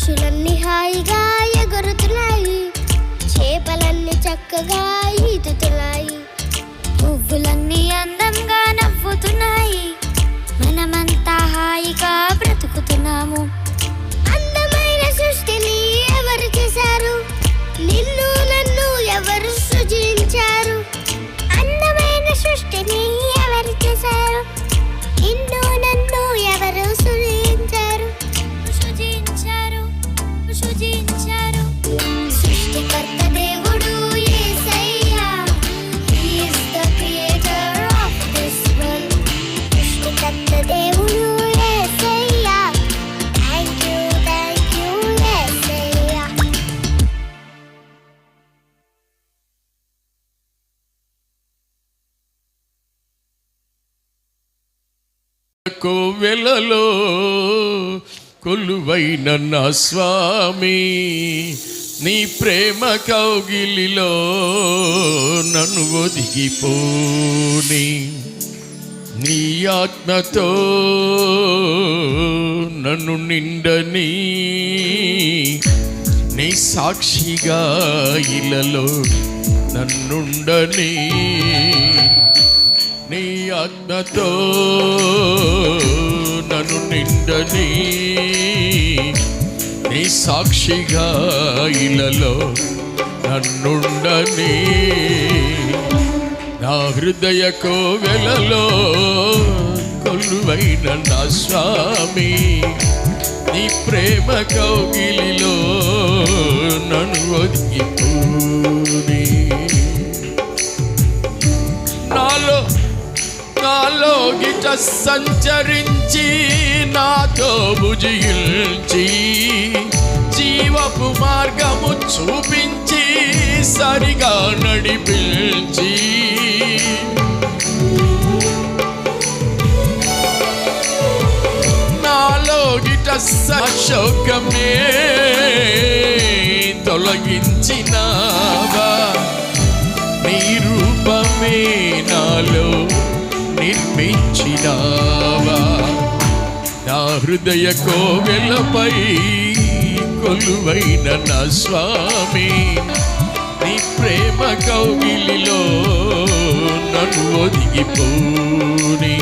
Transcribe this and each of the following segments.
పక్షులన్నీ హాయిగా ఎగురుతున్నాయి, చేపలన్నీ చక్కగా ఈదుతున్నాయి, పువ్వులన్నీ అందంగా నవ్వుతున్నాయి, మనమంతా హాయిగా బ్రతుకుతున్నాము. అందమైన సృష్టిని ఎవరు చేశారు? నిన్ను నన్ను ఎవరు సృజించారు? అందమైన సృష్టిని ఎవరు చేశారు? నిన్ను నన్ను ఎవరు సృజించారు? సృజించారు సృష్టికర్త దేవుడు యేసయ్యా. He is the creator of this world. సృష్టికర్త దేవుడు యేసయ్యా. Thank you యేసయ్యా. కోవెలలో కొలువైన నా స్వామి, నీ ప్రేమ కౌగిలిలో నన్ను ఒదిగిపోని, నీ ఆత్మతో నన్ను నిండని, నీ సాక్షిగా ఇలలో నన్నుండని, నీ ఆత్మతో నన్ను నిండని, నీ సాక్షిగా ఇలలో నన్నుండని, నా హృదయ కోవెలలో కొలువైన నా స్వామి, నీ ప్రేమ కౌగిలిలో నన్ను ఒదిగిపోని, నాలో గిట సంచరించి నాతో భుజించి, జీవపు మార్గము చూపించి సరిగా నడిపించి, నాలో గిట శోకమే తొలగించినావా, నీ రూపమే నాలో నిర్మించినావా, నా హృదయ కోవెలపై కొలువైన నా స్వామి, నీ ప్రేమ కౌగిలిలో నన్ను ఒదిగిపోని,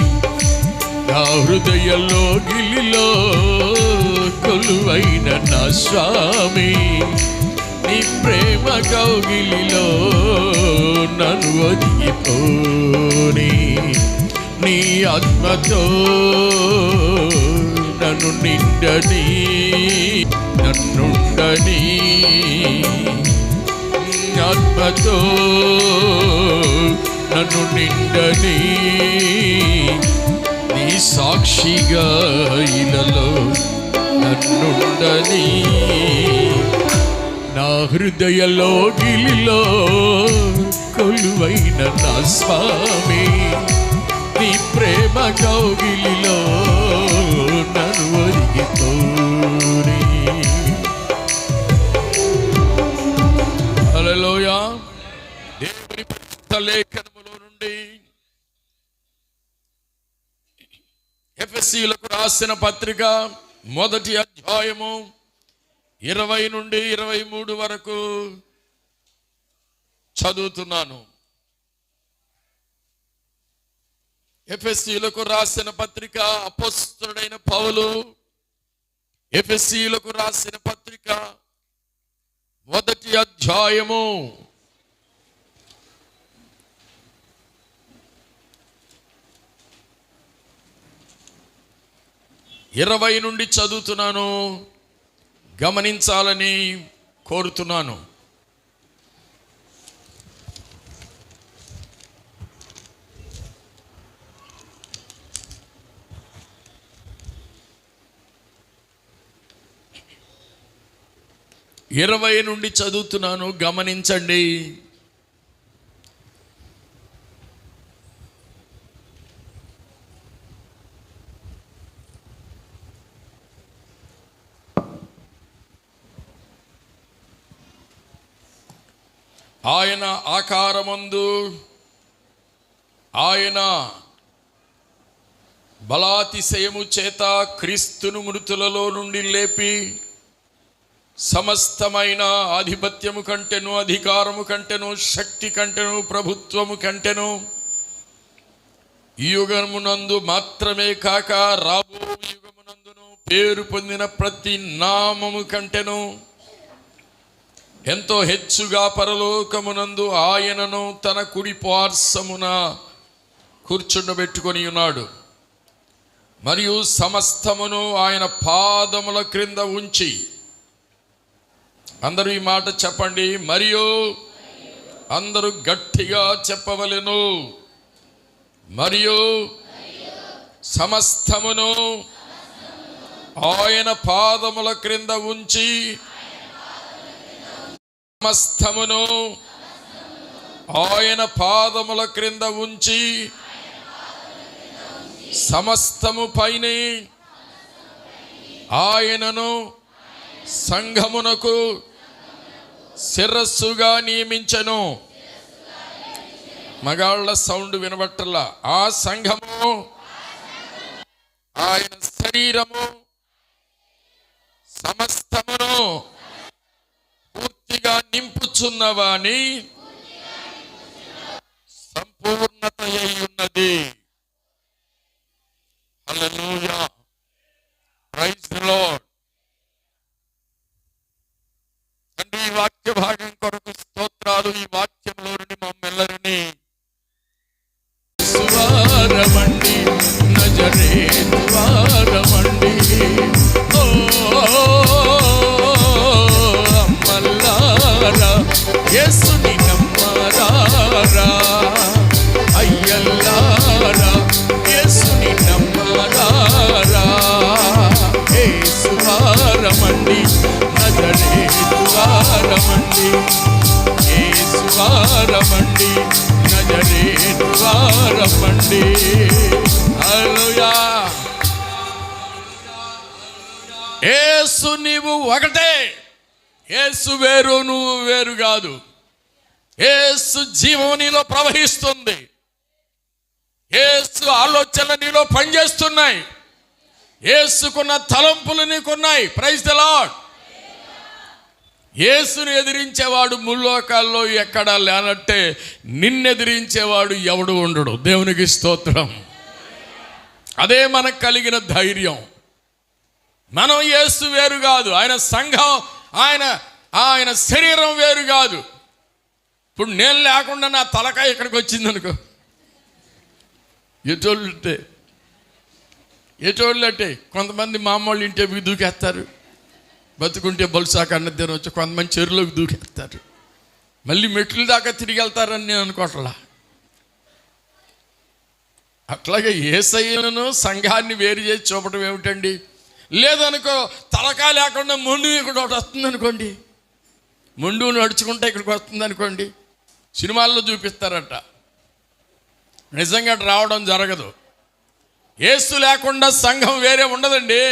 నా హృదయంలో గిలిలో కొలువైన నా స్వామి, నీ ప్రేమ కౌగిలిలో నన్ను ఒదిగిపోని, నీ ఆత్మతో నన్ను నిండని, నన్నుండని, ఆత్మతో నన్ను నిండని, నీ సాక్షిగా ఇలలో నన్నుండని, నా హృదయలో గిలిలో కొలువైన నా స్వామి, నీ ప్రేమ కౌగిలిలో నన్ను ఒదిగిపోని. హల్లెలూయా. దేవుని పరిశుద్ధ లేఖనములో నుండి ఎఫెసీయులకు రాసిన పత్రిక 1వ అధ్యాయము 20 నుండి 23 వరకు చదువుతున్నాను. ఎఫెసీయులకు రాసిన పత్రిక, అపోస్తలుడైన పౌలు ఎఫెసీయులకు రాసిన పత్రిక 1వ అధ్యాయము 20 నుండి చదువుతున్నాను, గమనించాలని కోరుతున్నాను. ఇరవై నుండి చదువుతున్నాను, గమనించండి. ఆయన ఆకారమందు ఆయన బలాతిశయము చేత క్రీస్తును మృతులలో నుండి లేపి సమస్తమైన ఆధిపత్యము కంటెను, అధికారము కంటెను, శక్తి కంటెను, ప్రభుత్వము కంటెను, ఈ యుగమునందు మాత్రమే కాక రాబో యుగమునందును పేరు పొందిన ప్రతి నామము కంటెను ఎంతో హెచ్చుగా పరలోకమునందు ఆయనను తన కుడి పార్శ్వమున కూర్చుండబెట్టుకొని ఉన్నాడు. మరియు సమస్తమును ఆయన పాదముల క్రింద ఉంచి, అందరూ ఈ మాట చెప్పండి, మరియు అందరూ గట్టిగా చెప్పవలెను, మరియు సమస్తమును ఆయన పాదముల క్రింద ఉంచి, సమస్తమును ఆయన పాదముల క్రింద ఉంచి, సమస్తము పైన ఆయనను సంఘమునకు శిరస్సుగా నియమించెను. మగాళ్ళ సౌండ్ వినబట్టల్లా. ఆ సంఘము ఆయన శరీరము సమస్తమును పూర్తిగా నింపుచున్నవాని సంపూర్ణత అయి ఉన్నది. హల్లెలూయా, ప్రైజ్ ది లార్డ్. తండ్రి, ఈ వాక్య భాగం కొరకు స్తోత్రాలు. ఈ వాక్యంలో నుండి మమ్మెల్లరిని సువారమండి, నజరేతు వారమండి, ఓ అమ్మల్లారా యేసుని నమ్మరారా, అయ్యల్లారా యేసుని నమ్మరారా, యేసు వారమండి, నజరేతు వారమండి, యేసు వారమండి, నజరేతు వారమండి. హల్లెలూయా. యేసు నీవు ఒకటే. యేసు వేరు, నువ్వు వేరు కాదు. యేసు జీవం నీలో ప్రవహిస్తుంది. యేసు ఆలోచన నీలో పనిచేస్తున్నాయి. యేసుకున్న తలంపులు నీకున్నాయి. Praise the lord. యేసుని ఎదిరించేవాడు ముల్లోకాల్లో ఎక్కడా లేనట్టే నిన్నెదిరించేవాడు ఎవడు ఉండడు. దేవునికి స్తోత్రం. అదే మనకు కలిగిన ధైర్యం. మనం యేసు వేరు కాదు, ఆయన సంఘం, ఆయన శరీరం వేరు కాదు. ఇప్పుడు నేను లేకుండా నా తలకాయ ఇక్కడికి వచ్చింది అనుకో, ఎటోళ్ళంటే కొంతమంది మామూలు ఇంటికి దూకేస్తారు, బతుకుంటే బొలుసాక అన్నది వచ్చి కొంతమంది చెరువులోకి దూకేస్తారు, మళ్ళీ మెట్ల దాకా తిరిగి వెళ్తారని నేను అనుకోవట్లా. అట్లాగే యేసయ్యను సంఘాన్ని వేరు చేసి చూపడం ఏమిటండి? లేదనుకో, తలకాయ లేకుండా మొండు ఇక్కడ ఒకటి వస్తుంది అనుకోండి, మొండు నడుచుకుంటే ఇక్కడికి వస్తుంది అనుకోండి, సినిమాల్లో చూపిస్తారట. నిజంగా రావడం జరగదు. యేసు లేకుండా సంఘం వేరే ఉండదండి.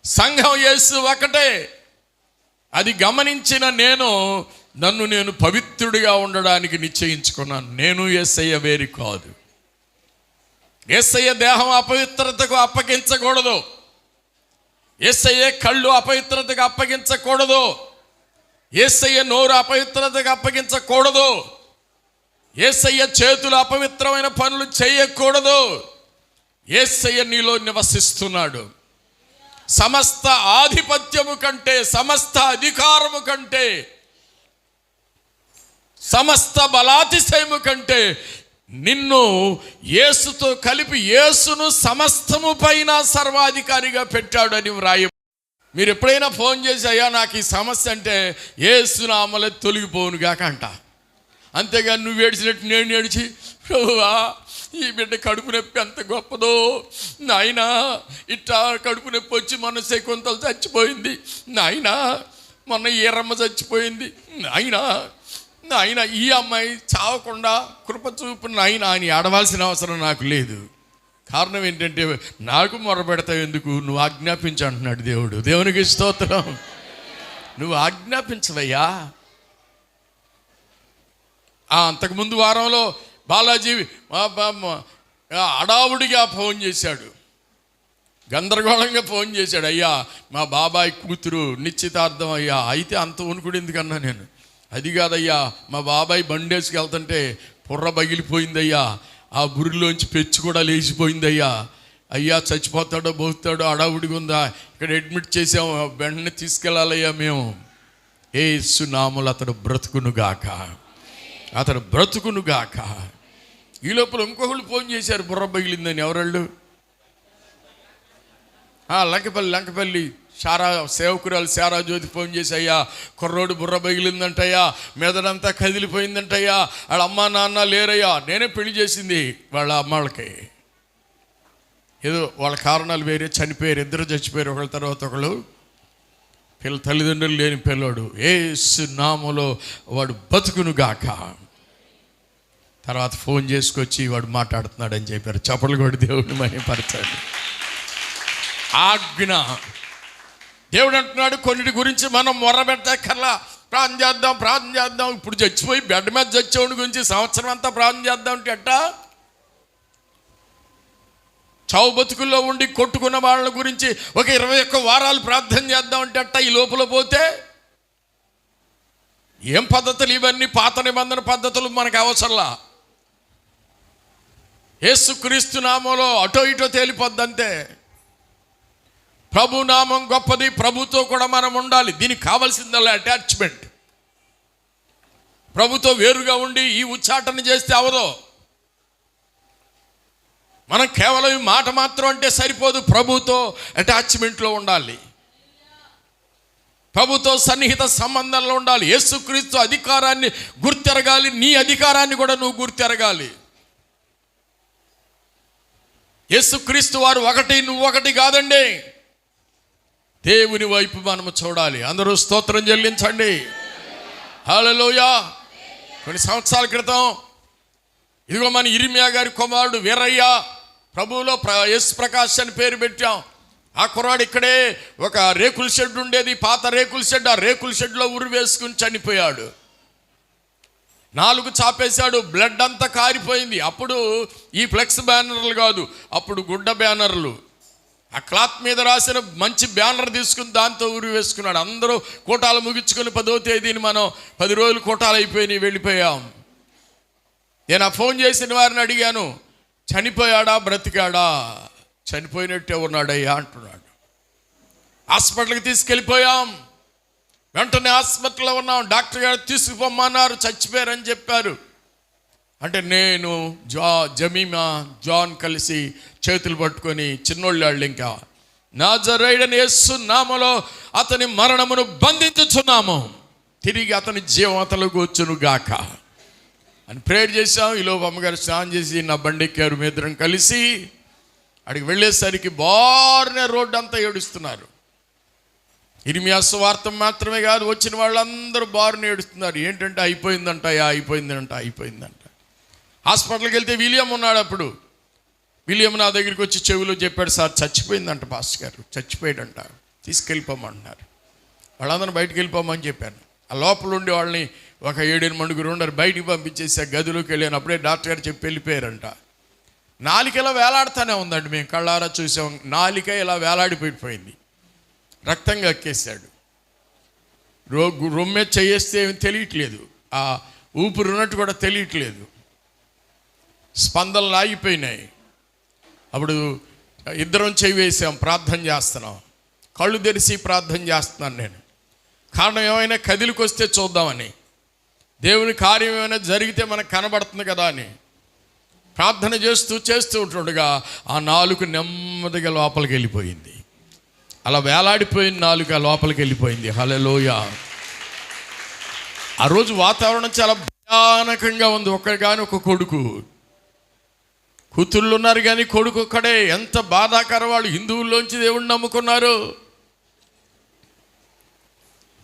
సంఘం యేసు ఒకటే. అది గమనించిన నన్ను నేను పవిత్రుడిగా ఉండడానికి నిశ్చయించుకున్నాను. నేను యేసయ్య వేరు కాదు. యేసయ్య దేహం అపవిత్రతకు అప్పగించకూడదు. యేసయ్య కళ్ళు అపవిత్రతకు అప్పగించకూడదు. యేసయ్య నోరు అపవిత్రతకు అప్పగించకూడదు. యేసయ్య చేతులు అపవిత్రమైన పనులు చేయకూడదు. యేసయ్య నీలో నివసిస్తున్నాడు. సమస్త ఆధిపత్యము కంటే, సమస్త అధికారము కంటే, సమస్త బలాతిశయము కంటే నిన్ను యేసుతో కలిపి యేసును సమస్తము పైన సర్వాధికారిగా పెట్టాడని వ్రాయ. మీరు ఎప్పుడైనా ఫోన్ చేసి, అయ్యా నాకు ఈ సమస్య అంటే, యేసు నామలే తొలగిపోను గాక అంట. అంతేగాని నువ్వు ఏడ్చినట్టు నేను ఏడిచి, ప్రభువా ఈ బిడ్డ కడుపు నొప్పి ఎంత గొప్పదో నాయన, ఇట్లా కడుపు నొప్పి వచ్చి మొన్న శకుంతలు చచ్చిపోయింది నాయన, మొన్న ఈరమ్మ చచ్చిపోయింది నాయన, ఈ అమ్మాయి చావకుండా కృప చూపు నాయన అని ఆడవలసిన అవసరం నాకు లేదు. కారణం ఏంటంటే, నాకు మొరపెడతావు ఎందుకు, నువ్వు ఆజ్ఞాపించు అంటున్నాడు దేవుడు. దేవునికి స్తోత్రం. నువ్వు ఆజ్ఞాపించవయ్యా. అంతకుముందు వారంలో బాలాజీ అడావుడిగా ఫోన్ చేశాడు. గందరగోళంగా ఫోన్ చేశాడు. అయ్యా మా బాబాయ్ కూతురు నిశ్చితార్థం అయ్యా. అయితే అంత వణుకుడు ఎందుకన్నా నేను, అది కాదయ్యా మా బాబాయ్ బండేసుకు వెళ్తుంటే పుర్ర పగిలిపోయిందయ్యా, ఆ బురిలోంచి పెచ్చు కూడా లేచిపోయిందయ్యా, అయ్యా చచ్చిపోతాడో బోతాడో అడావుడిగా ఉందా, ఇక్కడ అడ్మిట్ చేసాము, వెంటనే తీసుకెళ్ళాలయ్యా మేము. యేసు నామములో అతడు బ్రతుకునుగాక, అతడు బ్రతుకునుగాక. ఈ లోపల ఇంకొకళ్ళు ఫోన్ చేశారు బుర్ర పగిలిందని. ఎవరాళ్ళు? లంకపల్లి శారా సేవకురాలు శారా జ్యోతి ఫోన్ చేసి, అయ్యా కుర్రోడు బుర్ర పగిలిందంటయ్యా, మెదడంతా కదిలిపోయిందంటయ్యా, వాళ్ళ అమ్మ నాన్న లేరయ్యా. నేనే పెళ్లి చేసింది వాళ్ళ అమ్మాళ్ళకి. ఏదో వాళ్ళ కారణాలు వేరే, చనిపోయారు, ఇద్దరు చచ్చిపోయారు ఒకళ్ళ తర్వాత ఒకళ్ళు. తల్లిదండ్రులు లేని పిల్లోడు. యేసు నామములో వాడు బతుకునుగాక. తర్వాత ఫోన్ చేసుకొచ్చి వాడు మాట్లాడుతున్నాడు అని చెప్పారు. చప్పట్లు కొట్టి దేవుడిని మహిమపరచండి. ఆజ్ఞ. దేవుడు అంటున్నాడు కొన్నిటి గురించి మనం మొర్రబెట్టక్కర్లా, ప్రార్థన చేద్దాం. ఇప్పుడు చచ్చిపోయి బెడ్ మీద చచ్చేవాడి గురించి సంవత్సరం అంతా ప్రార్థన చేద్దాం అంటే ఎట్టా? చావు బతుకుల్లో ఉండి కొట్టుకున్న వాళ్ళ గురించి ఒక 21 వారాలు ప్రార్థన చేద్దాం అంటే అట్ట ఈ లోపల పోతే ఏం పద్ధతులు ఇవన్నీ? పాత నిబంధన పద్ధతులు మనకు అవసరంలా. యేసుక్రీస్తు నామంలో అటో ఇటో తేలిపోద్దంతే. ప్రభు నామం గొప్పది, ప్రభుతో కూడా మనం ఉండాలి. దీనికి కావాల్సిందల్లా అటాచ్మెంట్. ప్రభుతో వేరుగా ఉండి ఈ ఉచ్చాటన చేస్తే అవదో. మనం కేవలం ఈ మాట మాత్రం అంటే సరిపోదు, ప్రభుతో అటాచ్మెంట్లో ఉండాలి, ప్రభుతో సన్నిహిత సంబంధంలో ఉండాలి. యేసుక్రీస్తు అధికారాన్ని గుర్తెరగాలి, నీ అధికారాన్ని కూడా నువ్వు గుర్తెరగాలి. యేసుక్రీస్తు వారు ఒకటి, నువ్వు ఒకటి కాదండి. దేవుని వైపు మనము చూడాలి. అందరూ స్తోత్రం చెల్లించండి. హల్లెలూయా. కొన్ని సంవత్సరాల క్రితం ఇదిగో మన ఇర్మియా గారి కుమారుడు వీరయ్య, ప్రభువులో యేసు ప్రకాష్ అని పేరు పెట్టాం. ఆ కుర్రాడు ఇక్కడే ఒక రేకుల షెడ్ ఉండేది, పాత రేకుల షెడ్. ఆ రేకుల షెడ్లో ఉరి వేసుకుని చనిపోయాడు. 4 చాపేశాడు, బ్లడ్ అంతా కారిపోయింది. అప్పుడు ఈ ఫ్లెక్స్ బ్యానర్లు కాదు, అప్పుడు గుడ్డ బ్యానర్లు. ఆ క్లాత్ మీద రాసిన మంచి బ్యానర్ తీసుకుని దాంతో ఉరి వేసుకున్నాడు. అందరూ కోటాలు ముగించుకొని 10వ తేదీని మనం 10 రోజులు కోటాలు అయిపోయినాయి, వెళ్ళిపోయాం. నేను ఆ ఫోన్ చేసిన వారిని అడిగాను, చనిపోయాడా బ్రతికాడా? చనిపోయినట్టే ఉన్నాడయ్యా అంటున్నాడు. హాస్పిటల్కి తీసుకెళ్ళిపోయాం. వెంటనే హాస్పిటల్లో ఉన్నాం. డాక్టర్ గారు తీసుకుపోమన్నారు, చచ్చిపోయారని చెప్పారు. అంటే నేను జమీమా జాన్ కలిసి చేతులు పట్టుకొని చిన్నోళ్ళు ఇంకా నాజరేయుడైన యేసు నామములో అతని మరణమును బంధించుచున్నాము, తిరిగి అతని జీవం అతనికి వచ్చును గాక అని ప్రేయర్ చేశాం. ఈలోపు అమ్మగారు స్నానం చేసి నా బండి ఎక్కారు. మేమిద్దరం కలిసి అక్కడికి వెళ్ళేసరికి బారునే రోడ్డు అంతా ఏడుస్తున్నారు. ఇర్మియా సువార్త మాత్రమే కాదు, వచ్చిన వాళ్ళందరూ బారుని ఏడుస్తున్నారు. ఏంటంటే అయిపోయిందంట. హాస్పిటల్కి వెళ్తే విలియం ఉన్నాడు. అప్పుడు విలియం నా దగ్గరికి వచ్చి చెవిలో చెప్పాడు, సార్ చచ్చిపోయిందంట పాస్టర్ గారు, చచ్చిపోయాడంట, తీసుకెళ్ళిపోమంటున్నారు. వాళ్ళందరూ బయటకు వెళ్ళిపోమని చెప్పాను. ఆ లోపల ఉండి వాళ్ళని ఒక 7-8 ఉన్నారు, బయటికి పంపించేసి ఆ గదిలోకి వెళ్ళాను. అప్పుడే డాక్టర్ గారు చెప్పి వెళ్ళిపోయారంట. నాలిక ఇలా వేలాడుతూనే ఉందండి, మేము కళ్ళారా చూసాం. నాలిక ఇలా వేలాడిపోయిపోయింది, రక్తం కక్కేశాడు. రొమ్మె చేస్తే ఏమి తెలియట్లేదు, ఆ ఊపిరి ఉన్నట్టు కూడా తెలియట్లేదు, స్పందనలు ఆగిపోయినాయి. అప్పుడు ఇద్దరం చెయ్యి వేసాం, ప్రార్థన చేస్తున్నాం. కళ్ళు తెరిచి ప్రార్థన చేస్తున్నాను నేను. కారణం ఏమైనా కదిలికి వస్తే చూద్దామని, దేవుని కార్యం ఏమైనా జరిగితే మనకు కనబడుతుంది కదా అని ప్రార్థన చేస్తూ ఉంటుండగా ఆ నాలుక నెమ్మదిగా లోపలికి వెళ్ళిపోయింది. అలా వేలాడిపోయిన నాలుక లోపలికి వెళ్ళిపోయింది. హల్లెలూయా. ఆ రోజు వాతావరణం చాలా భయానకంగా ఉంది. ఒక కొడుకు, కూతుళ్ళు ఉన్నారు కానీ కొడుకు ఒక్కడే. ఎంత బాధాకరం. వాళ్ళు హిందువుల్లోంచి దేవుణ్ణి నమ్ముకున్నారు,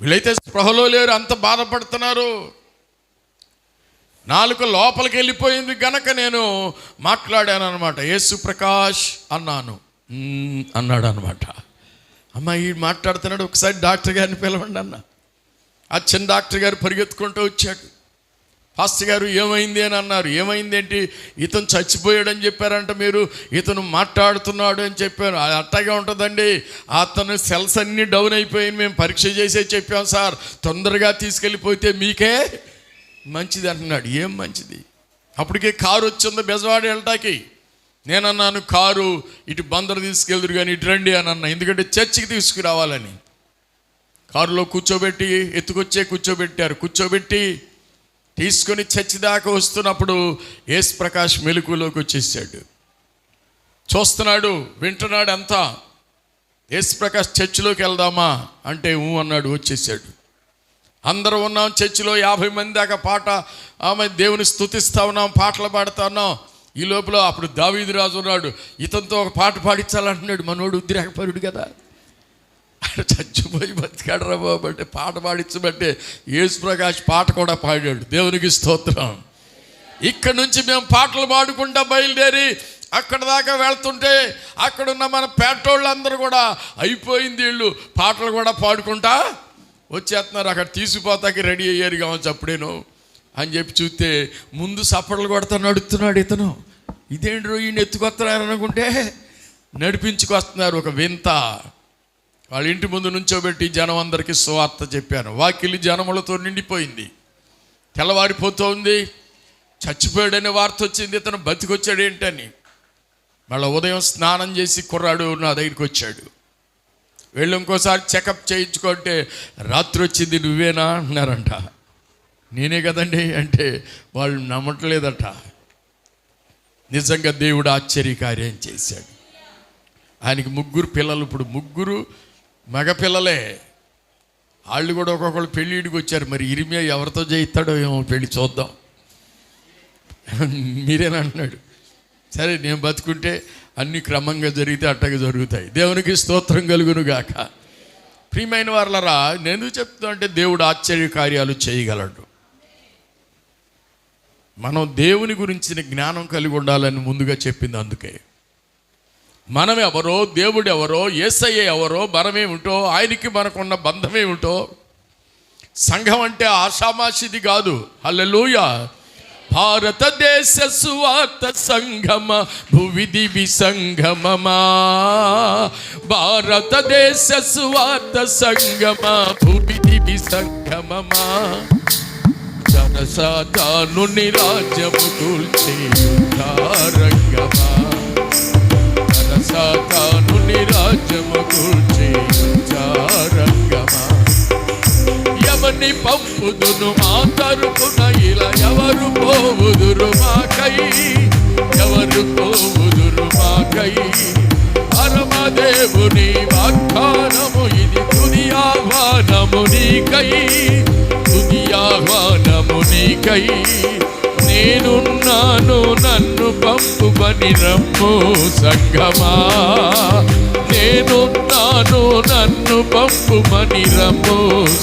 వీళ్ళైతే స్పృహలో లేరు, అంత బాధపడుతున్నారు. నాలుక లోపలికి వెళ్ళిపోయింది గనక నేను మాట్లాడాను అనమాట. యేసు ప్రకాష్ అన్నాను. అన్నాడు అనమాట. అమ్మాయి మాట్లాడుతున్నాడు, ఒకసారి డాక్టర్ గారిని పిలవండి అన్న. ఆ చిన్న డాక్టర్ గారు పరిగెత్తుకుంటూ వచ్చాడు. పాస్టర్ గారు ఏమైంది అని అన్నారు. ఏమైంది ఏంటి? ఇతను చచ్చిపోయాడని చెప్పారంట మీరు, ఇతను మాట్లాడుతున్నాడు అని చెప్పారు. అట్టాగే ఉంటుందండి. అతను సెల్స్ అన్నీ డౌన్ అయిపోయి మేము పరీక్ష చేసే చెప్పాం సార్, తొందరగా తీసుకెళ్ళిపోతే మీకే మంచిది అంటున్నాడు. ఏం మంచిది? అప్పటికే కారు వచ్చింది బెజవాడ వెళ్ళటానికి. నేనన్నాను కారు ఇటు బందరు తీసుకెళ్దురు కానీ ఇటు రండి అని అన్నా, ఎందుకంటే చర్చికి తీసుకురావాలని. కారులో కూర్చోబెట్టి కూర్చోబెట్టారు. కూర్చోబెట్టి తీసుకొని చర్చి దాకా వస్తున్నప్పుడు యేసు ప్రకాష్ మెలకులోకి వచ్చేసాడు. చూస్తున్నాడు, వింటున్నాడు అంతా. యేసు ప్రకాష్ చర్చిలోకి వెళ్దామా అంటే అన్నాడు. వచ్చేసాడు. అందరూ ఉన్నాం చర్చిలో, 50 మంది దాకా పాట ఆమె దేవుని స్తుతిస్తా ఉన్నాం, పాటలు పాడుతా ఉన్నాం. ఈ లోపల అప్పుడు దావీదు రాజు ఉన్నాడు. ఇతనితో ఒక పాట పాడించాలంటున్నాడు. మనోడు ఉద్రేకపరుడు కదా, చచ్చిపోయి బతికాడు రా బాబు అంటే పాట పాడించబట్టే యేసు ప్రకాష్ పాట కూడా పాడాడు. దేవునికి స్తోత్రం. ఇక్కడ నుంచి మేము పాటలు పాడుకుంటా బయలుదేరి అక్కడ దాకా వెళ్తుంటే అక్కడున్న మన పేటోళ్ళందరూ కూడా అయిపోయింది, వీళ్ళు పాటలు కూడా పాడుకుంటా వచ్చేస్తున్నారు. అక్కడ తీసుకుపోతాకి రెడీ అయ్యారు కావచ్చు అప్పుడేను అని చెప్పి చూస్తే ముందు సప్పట్లు కొడతా నడుస్తున్నాడు ఇతను. ఇదేంటి ఈయన ఎత్తుకొస్తున్నారు అనుకుంటే నడిపించుకొస్తున్నారు. ఒక వింత. వాళ్ళ ఇంటి ముందు నుంచోబెట్టి జనం అందరికీ సువార్త చెప్పాను. వాకిలి జనములతో నిండిపోయింది. తెల్లవారిపోతుంది. చచ్చిపోయాడనే వార్త వచ్చింది. ఇతను బతికొచ్చాడు ఏంటని. మళ్ళీ ఉదయం స్నానం చేసి కుర్రాడు నా దగ్గరికి వచ్చాడు. వెళ్ళి ఇంకోసారి చెకప్ చేయించుకుంటే రాత్రి వచ్చింది నువ్వేనా అన్నారంట. నేనే కదండి అంటే వాళ్ళు నమ్మట్లేదట. నిజంగా దేవుడు ఆశ్చర్యకార్యం చేశాడు. ఆయనకి 3 పిల్లలు. ఇప్పుడు 3 మగపిల్లలే. వాళ్ళు కూడా ఒక్కొక్కళ్ళు పెళ్ళిడికి వచ్చారు. మరి ఇరిమియా ఎవరితో చేయిస్తాడో ఏమో పెళ్ళి చూద్దాం మీరేనంటున్నాడు. సరే నేను బతుకుంటే అన్ని క్రమంగా జరిగితే అట్టగా జరుగుతాయి. దేవునికి స్తోత్రం కలుగును గాక. ప్రియమైన వారలారా, నేను ఎందుకు చెప్తున్నా అంటే దేవుడు ఆశ్చర్య కార్యాలు చేయగలడు. మనం దేవుని గురించిన జ్ఞానం కలిగి ఉండాలని ముందుగా చెప్పింది అందుకే. మనం ఎవరో, దేవుడు ఎవరో, యేసయ్య ఎవరో, మనమేమిటో, ఆయనకి మనకున్న బంధమేమిటో. సంఘం అంటే ఆషామాషిది కాదు. హల్లెలూయా. భారతదేశ సువార్త సంగమ భువిదివి సంగమమా. భారతదేశ సువార్త సంగమ భువిదివి సంగమమా. జనసాతానుని రాజ్యము కూల్చే యుద్ధారంగమా. జనసాతానుని రాజ్యము కూల్చే యుద్ధారంగమా. ఎవరిని పంపుదును మా తరపున, ఇలా ఎవరు పోవుదురు మాకై, ఎవరు పోవుదురు మాకై. పరమదేవుని వాగ్దానము ఇది, తుది ఆహ్వానము నీకై, తుది ఆహ్వానము నీకై. నేనున్నాను నన్ను పంపుమని రమ్ము సంగమా. నేనున్నాను నన్ను పంపుమని రమ్ము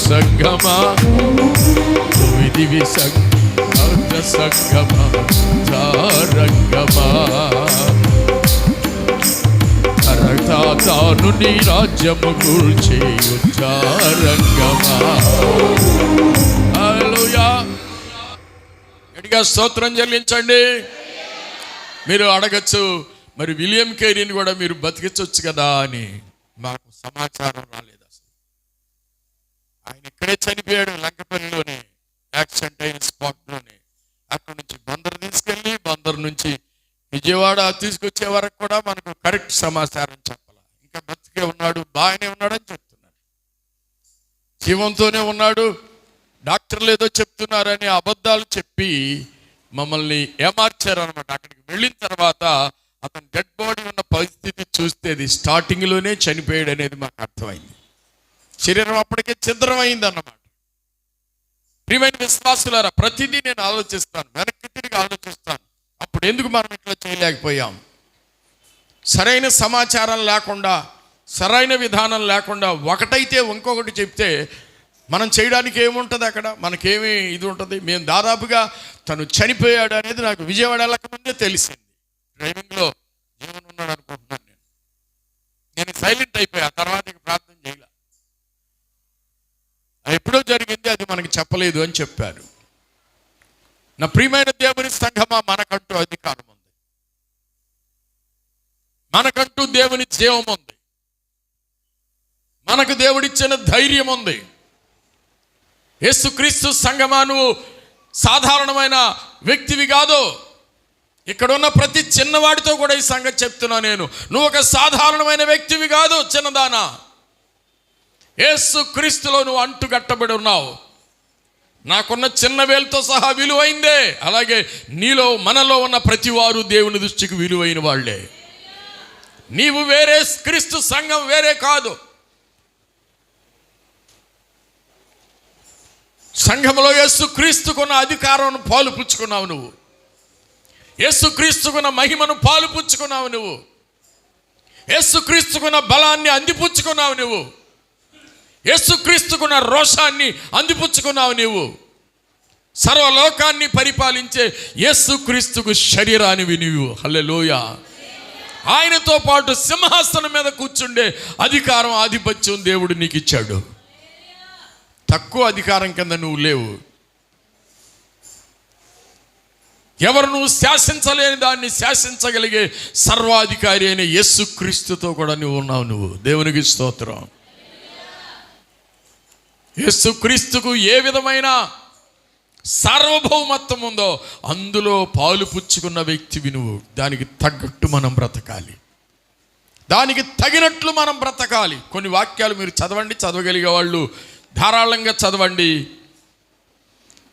సంగమా. భువిదివి సంగమా రంగమా. తాను నీ రాజ్యము కూల్చే రంగమా. హల్లెలూయా. గట్టిగా స్తోత్రం చెల్లించండి. మీరు అడగచ్చు, మరి విలియం కేరీని కూడా మీరు బతికించవచ్చు కదా అని. మాకు సమాచారం రాలేదు అసలు. ఆయన ఇక్కడే చనిపోయాడు, లంకపల్లిలోనే యాక్సిడెంట్ అయిన స్పాట్లోనే. అక్కడి నుంచి బందరు తీసుకెళ్ళి, బందరు నుంచి విజయవాడ తీసుకొచ్చే వరకు కూడా మనకు కరెక్ట్ సమాచారం చెప్పాల. ఇంకా బతికే ఉన్నాడు, బాగానే ఉన్నాడని చెప్తున్నారు, జీవంతోనే ఉన్నాడు. డాక్టర్లు ఏదో చెప్తున్నారని అబద్ధాలు చెప్పి మమ్మల్ని ఏమార్చారు అనమాట. అక్కడికి వెళ్ళిన తర్వాత అతను డెడ్ బాడీ ఉన్న పరిస్థితి చూస్తే అది స్టార్టింగ్లోనే చనిపోయాడు అనేది మాకు అర్థమైంది. శరీరం అప్పటికే ఛిద్రమైంది అన్నమాట. ప్రియమైన విశ్వాసులారా, ప్రతిదీ నేను ఆలోచిస్తాను, వెనక్కి తిరిగి ఆలోచిస్తాను. అప్పుడు ఎందుకు మనం ఇట్లా చేయలేకపోయాం? సరైన సమాచారం లేకుండా, సరైన విధానం లేకుండా ఒకటైతే ఇంకొకటి చెప్తే మనం చేయడానికి ఏముంటుంది అక్కడ? మనకేమీ ఇది ఉంటుంది? మేము దాదాపుగా తను చనిపోయాడు అనేది నాకు విజయవాడ వెళ్ళకముందే తెలిసింది. డ్రైవింగ్లో జీవన్ ఉన్నాడు అనుకుంటున్నాను. నేను సైలెంట్ అయిపోయా. ఆ తర్వాత ప్రార్థన చేయలే. ఎప్పుడో జరిగింది, అది మనకి చెప్పలేదు అని చెప్పారు. నా ప్రియమైన దేవుని సంఘమా, మనకంటూ అధికారం ఉంది, మనకంటూ దేవుని జీవం ఉంది, మనకు దేవుడిచ్చిన ధైర్యం ఉంది. యేసుక్రీస్తు సంఘమా, నువ్వు సాధారణమైన వ్యక్తివి కాదు. ఇక్కడున్న ప్రతి చిన్నవాడితో కూడా ఈ సంగతి చెప్తున్నా నేను. నువ్వు ఒక సాధారణమైన వ్యక్తివి కాదు, చిన్నదానా. యేసుక్రీస్తులో నువ్వు అంటుగట్టబడి ఉన్నావు. నాకున్న చిన్న వేలుతో సహా విలువైందే. అలాగే నీలో, మనలో ఉన్న ప్రతి వారు దేవుని దృష్టికి విలువైన వాళ్ళే. నీవు వేరే, క్రీస్తు సంఘం వేరే కాదు. సంఘంలో యేసుక్రీస్తుకున్న అధికారం పాలు పుచ్చుకున్నావు నువ్వు. యేసుక్రీస్తుకున్న మహిమను పాలు పుచ్చుకున్నావు నువ్వు. యేసుక్రీస్తుకున్న బలాన్ని అందిపుచ్చుకున్నావు నువ్వు. యేసుక్రీస్తుకున్న రోషాన్ని అందిపుచ్చుకున్నావు నీవు. సర్వలోకాన్ని పరిపాలించే యేసుక్రీస్తుకు శరీరానివి నీవు. హల్లెలూయా. ఆయనతో పాటు సింహాసనం మీద కూర్చుండే అధికారం, ఆధిపత్యం దేవుడు నీకు ఇచ్చాడు. తక్కువ అధికారం కింద నువ్వు లేవు. ఎవరు నువ్వు శాసించలేని దాన్ని శాసించగలిగే సర్వాధికారి అయిన యేసుక్రీస్తుతో కూడా నువ్వు ఉన్నావు. నువ్వు దేవునికి స్తోత్రం. యేసుక్రీస్తుకు ఏ విధమైన సార్వభౌమత్వం ఉందో అందులో పాలు పుచ్చుకున్న వ్యక్తివి నువ్వు. దానికి తగ్గట్టు మనం బ్రతకాలి, దానికి తగినట్లు మనం బ్రతకాలి. కొన్ని వాక్యాలు మీరు చదవండి, చదవగలిగే వాళ్ళు ధారాళంగా చదవండి.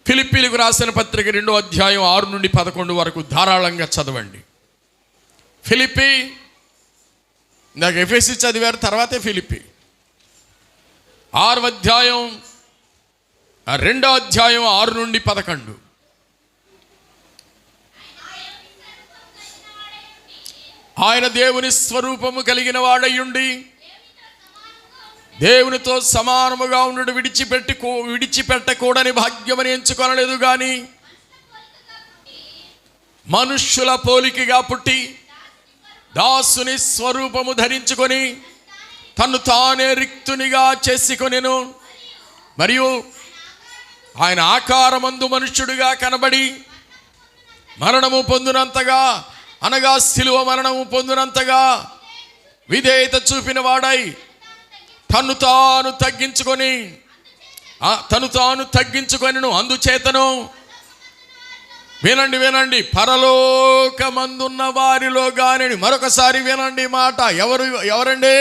ఫిలిప్పీలకు రాసిన పత్రిక 2వ అధ్యాయం 6 నుండి 11 వరకు ధారాళంగా చదవండి. ఫిలిప్పీ, ఇందాక ఎఫెసీ చదివారు, తర్వాతే ఫిలిప్పీ. 6వ అధ్యాయం, 2వ అధ్యాయం 6 నుండి 11. ఆయన దేవుని స్వరూపము కలిగిన వాడయ్యుండి దేవునితో సమానముగా ఉండడు విడిచిపెట్టకూడని భాగ్యమని ఎంచుకొనలేదు గాని మనుష్యుల పోలికగా పుట్టి దాసుని స్వరూపము ధరించుకొని తన్ను తానే రిక్తునిగా చేసుకొనెను. మరియు ఆయన ఆకారమందు మనుష్యుడిగా కనబడి మరణము పొందినంతగా, అనగా శిలువ మరణము పొందినంతగా విధేయత చూపిన వాడై తను తాను తగ్గించుకొనెను. అందుచేతను వినండి, పరలోకమందున్న వారిలో గాని. మరొకసారి వినండి మాట. ఎవరండి?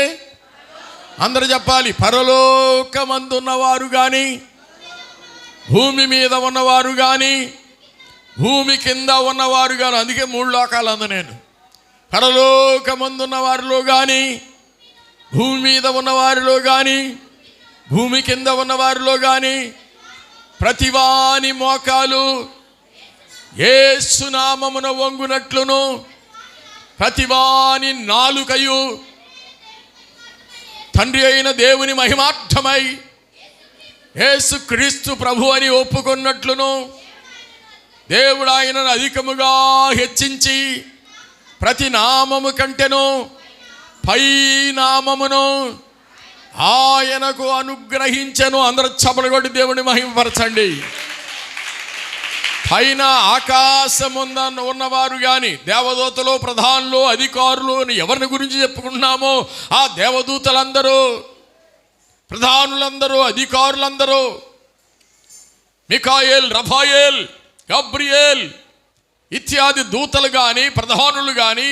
అందరూ చెప్పాలి. పరలోకమందున్న వారు గాని, భూమి మీద ఉన్నవారు గాని, భూమి కింద ఉన్నవారు గాని. అందుకే 3 లోకాలు అందు నేను. పరలోకమందున్న వారిలో గాని, భూమి మీద ఉన్న వారిలో గాని, భూమి కింద ఉన్న వారిలో గాని ప్రతివాని మోకాలు యేసు నామమున వంగునట్లును ప్రతివాని నాలుకయు తండ్రి అయిన దేవుని మహిమార్థమై యేసుక్రీస్తు ప్రభు అని ఒప్పుకున్నట్లును దేవుడు ఆయనను అధికముగా హెచ్చించి ప్రతి నామము కంటెను పై నామమును ఆయనకు అనుగ్రహించెను. అందరూ చప్పట్లు కొట్టి దేవుని మహిమపరచండి. పైన ఆకాశముంద ఉన్నవారు కానీ, దేవదూతలు, ప్రధానులు, అధికారులు ఎవరిని గురించి చెప్పుకుంటున్నామో ఆ దేవదూతలందరూ, ప్రధానులందరూ, అధికారులందరూ, మికాయేల్, రఫాయేల్, గబ్రియేల్ ఇత్యాది దూతలు కానీ, ప్రధానులు కానీ,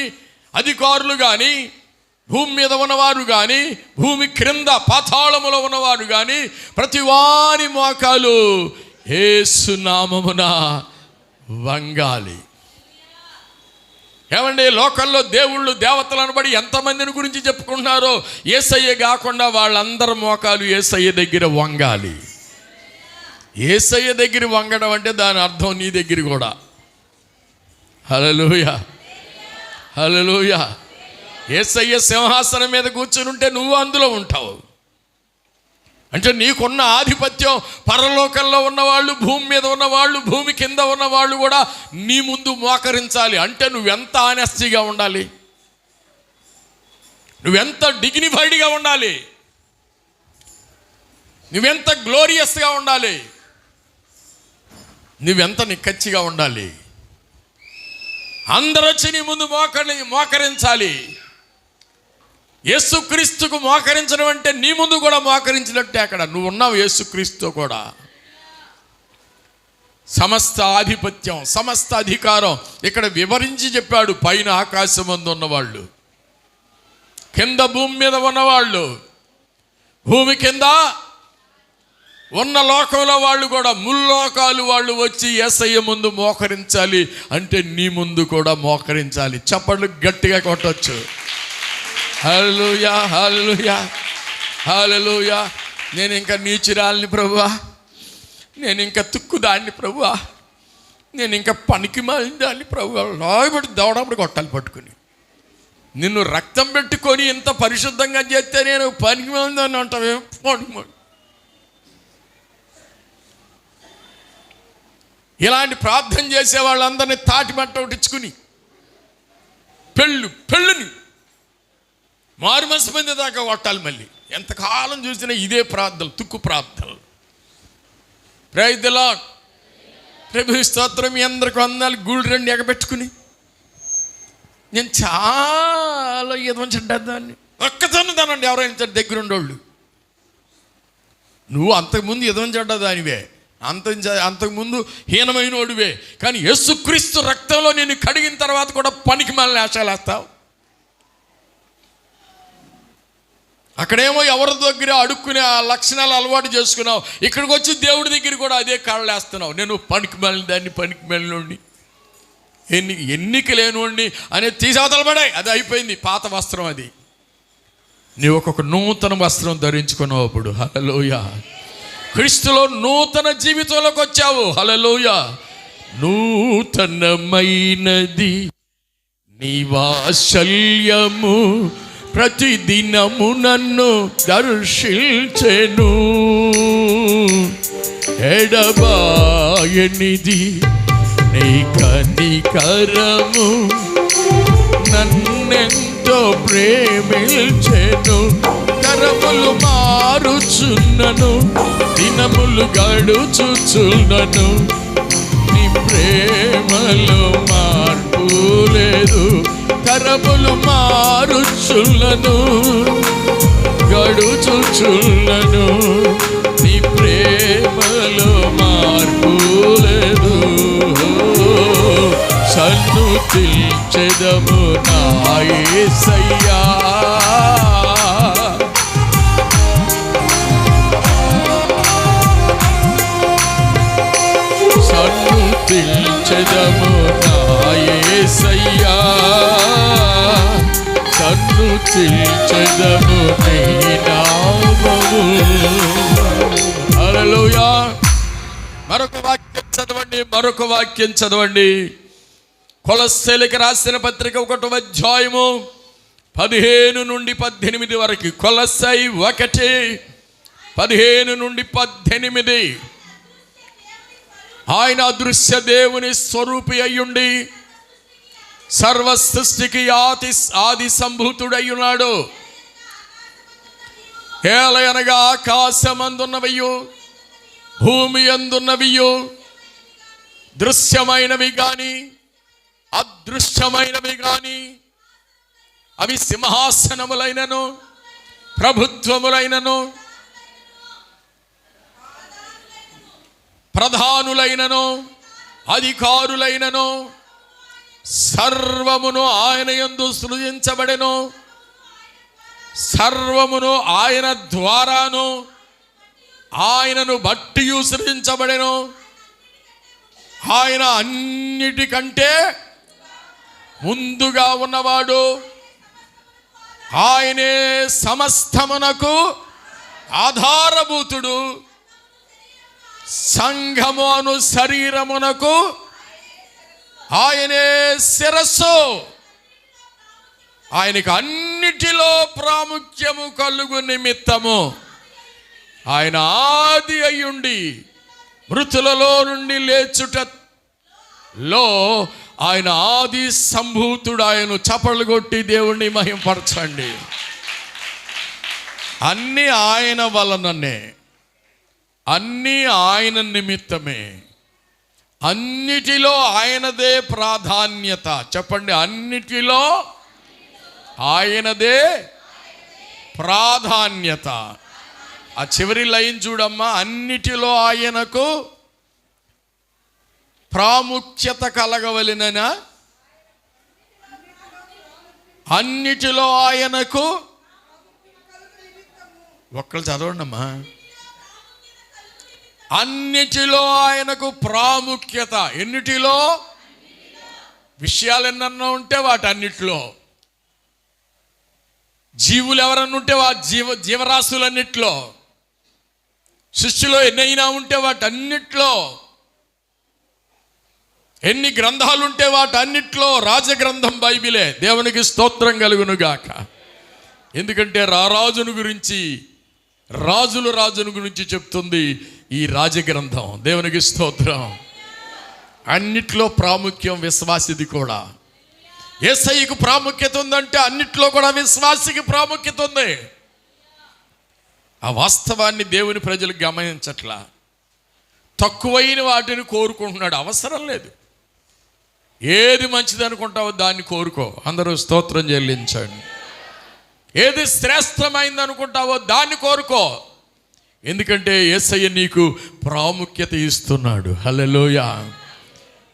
అధికారులు కానీ, భూమి మీద ఉన్నవారు కానీ, భూమి క్రింద పాతాళములో ఉన్నవారు కానీ ప్రతివాని మోకాలు యేసు నామమున వంగాలి. ఏమండి, లోకంలో దేవుళ్ళు, దేవతలు అనబడి ఎంతమందిని గురించి చెప్పుకుంటున్నారో యేసయ్య కాకుండా వాళ్ళందరి మోకాలు యేసయ్య దగ్గర వంగాలి. యేసయ్య దగ్గర వంగడం అంటే దాని అర్థం నీ దగ్గర కూడా. హల్లెలూయా, హల్లెలూయా. యేసయ్య సింహాసనం మీద కూర్చుని ఉంటే నువ్వు అందులో ఉంటావు. అంటే నీకున్న ఆధిపత్యం పరలోకంలో ఉన్నవాళ్ళు, భూమి మీద ఉన్నవాళ్ళు, భూమి కింద ఉన్నవాళ్ళు కూడా నీ ముందు మోకరించాలి. అంటే నువ్వెంత ఆనెస్టీగా ఉండాలి, నువ్వెంత డిగ్నిఫైడ్గా ఉండాలి, నువ్వెంత గ్లోరియస్గా ఉండాలి. నువ్వెంత నిక్కచ్చిగా ఉండాలి. అందరూ వచ్చి నీ ముందు మోకరించాలి. యేసుక్రీస్తుకు మోకరించడం అంటే నీ ముందు కూడా మోకరించినట్టే. అక్కడ నువ్వు ఉన్నావు యేసుక్రీస్తు కూడా. సమస్త ఆధిపత్యం, సమస్త అధికారం ఇక్కడ వివరించి చెప్పాడు. పైన ఆకాశం ముందు ఉన్నవాళ్ళు, కింద భూమి మీద ఉన్నవాళ్ళు, భూమి కింద ఉన్న లోకంలో వాళ్ళు కూడా, ముల్లోకాలు వాళ్ళు వచ్చి యేసయ్య ముందు మోకరించాలి. అంటే నీ ముందు కూడా మోకరించాలి. చప్పట్లు గట్టిగా కొట్టవచ్చు. హల్లెలూయా, హల్లెలూయా, హల్లెలూయా. నేను ఇంకా నీచురాలిని ప్రభువా, నేను ఇంకా తుక్కుదాన్ని ప్రభువా, నేను ఇంకా పనికి మాలిన దాన్ని ప్రభువా. లోబడి దవడప్పుడు కొట్టాలి పట్టుకుని. నిన్ను రక్తం పెట్టుకొని ఇంత పరిశుద్ధంగా చేస్తే నేను పనికి మాలిందని అంటావే. పనికి ఇలాంటి ప్రార్థన చేసే వాళ్ళందరినీ తాటిమట్ట ఒకటిచ్చుకుని పెళ్ళుని మారు మనసు మంది దాకా కొట్టాలి. మళ్ళీ ఎంతకాలం చూసినా ఇదే ప్రార్థనలు, తుక్కు ప్రార్థనలు. Praise the lord. ప్రభు స్తోత్రం. మీ అందరికి వందనాలు. గూళ్ళు రెండు ఎగబెట్టుకుని నేను చాలా ఎదవంచడ్డాన్ని ఒక్కతోదానండి. ఎవరైనా దగ్గర ఉండేవాళ్ళు, నువ్వు అంతకుముందు ఎదవంచడ్డాదానివే, అంతకుముందు హీనమైన వాడివే. కానీ యేసుక్రీస్తు రక్తంలో నేను కడిగిన తర్వాత కూడా పనికి మాలిన వేషాలు వేస్తావు. అక్కడేమో ఎవరి దగ్గర అడుక్కునే ఆ లక్షణాలు అలవాటు చేసుకున్నావు. ఇక్కడికి వచ్చి దేవుడి దగ్గర కూడా అదే కాళ్ళు వేస్తున్నావు. నేను పనికి మాలిన దాన్ని, పనికి మాలినోడిని, ఎన్నిక లేనివాడిని అనేది తీసాతలబడాయి. అది అయిపోయింది, పాత వస్త్రం. అది నీవు ఒక నూతన వస్త్రం ధరించుకున్నావు అప్పుడు. హల్లెలూయా. క్రీస్తులో నూతన జీవితంలోకి వచ్చావు. హల్లెలూయా. నూతనమైనది నీ వాత్సల్యము ప్రతిదినము నన్ను దర్శించెను. ఎడబాయనిది నీ కనికరము నన్నెంతో ప్రేమించెను. తరములు మారుచున్నను, దినములు గడుచుచున్నను, నీ ప్రేమలో మార్పు లేదు. తరములు మారుచున్నను, గడుచుచున్నను, నీ ప్రేమలో మార్పు లేదు. సన్నుతించెదము నా యేసయ్యా, సన్నుతించెదము నా యేసయ్యా, సన్నుతించెదము నీ నామము. హల్లెలూయా. మరొక వాక్యం చదవండి, మరొక వాక్యం చదవండి. కొలస్సీలకు రాసిన పత్రిక 1వ అధ్యాయము 15 నుండి 18 వరకు. కొలస్సై 1:15 నుండి 18. ఆయన అదృశ్య దేవుని స్వరూపి అయ్యుండి సర్వ సృష్టికి ఆది సంభూతుడయ్యున్నాడు. ఏలయనగా ఆకాశమందున్నవియు భూమి అందున్నవియు దృశ్యమైనవి గాని అదృశ్యమైనవి గాని, అవి సింహాసనములైనను ప్రభుత్వములైనను ప్రధానులైనను అధికారులైనను సర్వమును ఆయన యందు సృజించబడెను. సర్వమును ఆయన ద్వారాను ఆయనను బట్టి సృజించబడెను. ఆయన అన్నిటికంటే ముందుగా ఉన్నవాడు. ఆయనే సమస్తమునకు ఆధారభూతుడు. సంఘము అను శరీరమునకు ఆయనే శిరస్సు. ఆయనకు అన్నిటిలో ప్రాముఖ్యము కలుగు నిమిత్తము ఆయన ఆది అయ్యుండి మృతులలో నుండి లేచుటలో ఆయన ఆది సంభూతుడు. ఆయన చప్పట్లు కొట్టి దేవుణ్ణి మహిమపరచండి. అన్నీ ఆయన వలననే, అన్నీ ఆయన నిమిత్తమే, అన్నిటిలో ఆయనదే ప్రాధాన్యత. చెప్పండి, అన్నిటిలో ఆయనదే ప్రాధాన్యత. ఆ చివరి లైన్ చూడమ్మా, అన్నిటిలో ఆయనకు ప్రాముఖ్యత కలగవలెననా? అన్నిటిలో ఆయనకు, ఒక్కళ్ళు చదవండమ్మా, అన్నిటిలో ఆయనకు ప్రాముఖ్యత. ఎన్నిటిలో? విషయాలు ఎన్నన్నా ఉంటే వాటన్నిటిలో, జీవులు ఎవరన్నా ఉంటే జీవరాశులన్నిట్లో, సృష్టిలో ఎన్నైనా ఉంటే వాటన్నిట్లో, ఎన్ని గ్రంథాలుంటే వాటన్నిట్లో రాజగ్రంథం బైబిలే. దేవునికి స్తోత్రం కలుగును గాక. ఎందుకంటే రాజును గురించి, రాజును గురించి చెప్తుంది ఈ రాజగ్రంథం. దేవునికి స్తోత్రం. అన్నిట్లో ప్రాముఖ్యం విశ్వాసిది కూడా. యేసయ్యకు ప్రాముఖ్యత ఉందంటే అన్నిట్లో కూడా విశ్వాసికి ప్రాముఖ్యత ఉంది. ఆ వాస్తవాన్ని దేవుని ప్రజలు గమనించట్లా. తక్కువైన వాటిని కోరుకుంటున్నాడు. అవసరం లేదు. ఏది మంచిది అనుకుంటావో దాన్ని కోరుకో. అందరూ స్తోత్రం చెల్లించండి. ఏది శ్రేష్టమైంది అనుకుంటావో దాన్ని కోరుకో. ఎందుకంటే యేసయ్య నీకు ప్రాముఖ్యత ఇస్తున్నాడు. హల్లెలూయా.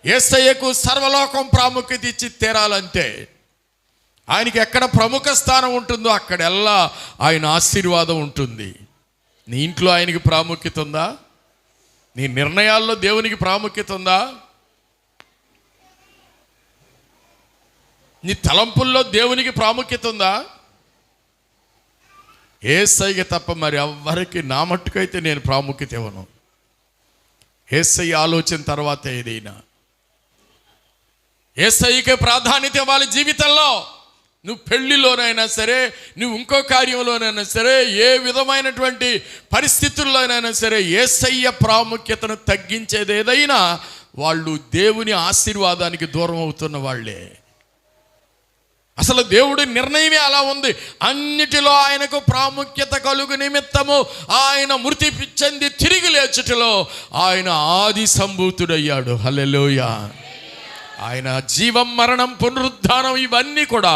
యేసయ్యకు సర్వలోకం ప్రాముఖ్యత ఇచ్చి తీరాలంటే, ఆయనకి ఎక్కడ ప్రముఖ స్థానం ఉంటుందో అక్కడెల్లా ఆయన ఆశీర్వాదం ఉంటుంది. నీ ఇంట్లో ఆయనకి ప్రాముఖ్యత ఉందా? నీ నిర్ణయాల్లో దేవునికి ప్రాముఖ్యత ఉందా? నీ తలంపుల్లో దేవునికి ప్రాముఖ్యత ఉందా? యేసయ్యకి తప్ప మరి ఎవ్వరికి, నా మట్టుకైతే నేను ప్రాముఖ్యత ఇవ్వను. యేసయ్య ఆలోచన తర్వాత ఏదైనా యేసయ్యకే ప్రాధాన్యత ఇవ్వాలి జీవితంలో. నువ్వు పెళ్లిలోనైనా సరే, నువ్వు ఇంకో కార్యంలోనైనా సరే, ఏ విధమైనటువంటి పరిస్థితుల్లోనైనా సరే యేసయ్య ప్రాముఖ్యతను తగ్గించేది ఏదైనా వాళ్ళు దేవుని ఆశీర్వాదానికి దూరం అవుతున్న వాళ్ళే. అసలు దేవుడి నిర్ణయమే అలా ఉంది. అన్నిటిలో ఆయనకు ప్రాముఖ్యత కలుగు నిమిత్తము ఆయన మృతి చెంది తిరిగి లేచుటలో ఆయన ఆది సంభూతుడయ్యాడు. హల్లెలూయా. ఆయన జీవం, మరణం, పునరుద్ధానం ఇవన్నీ కూడా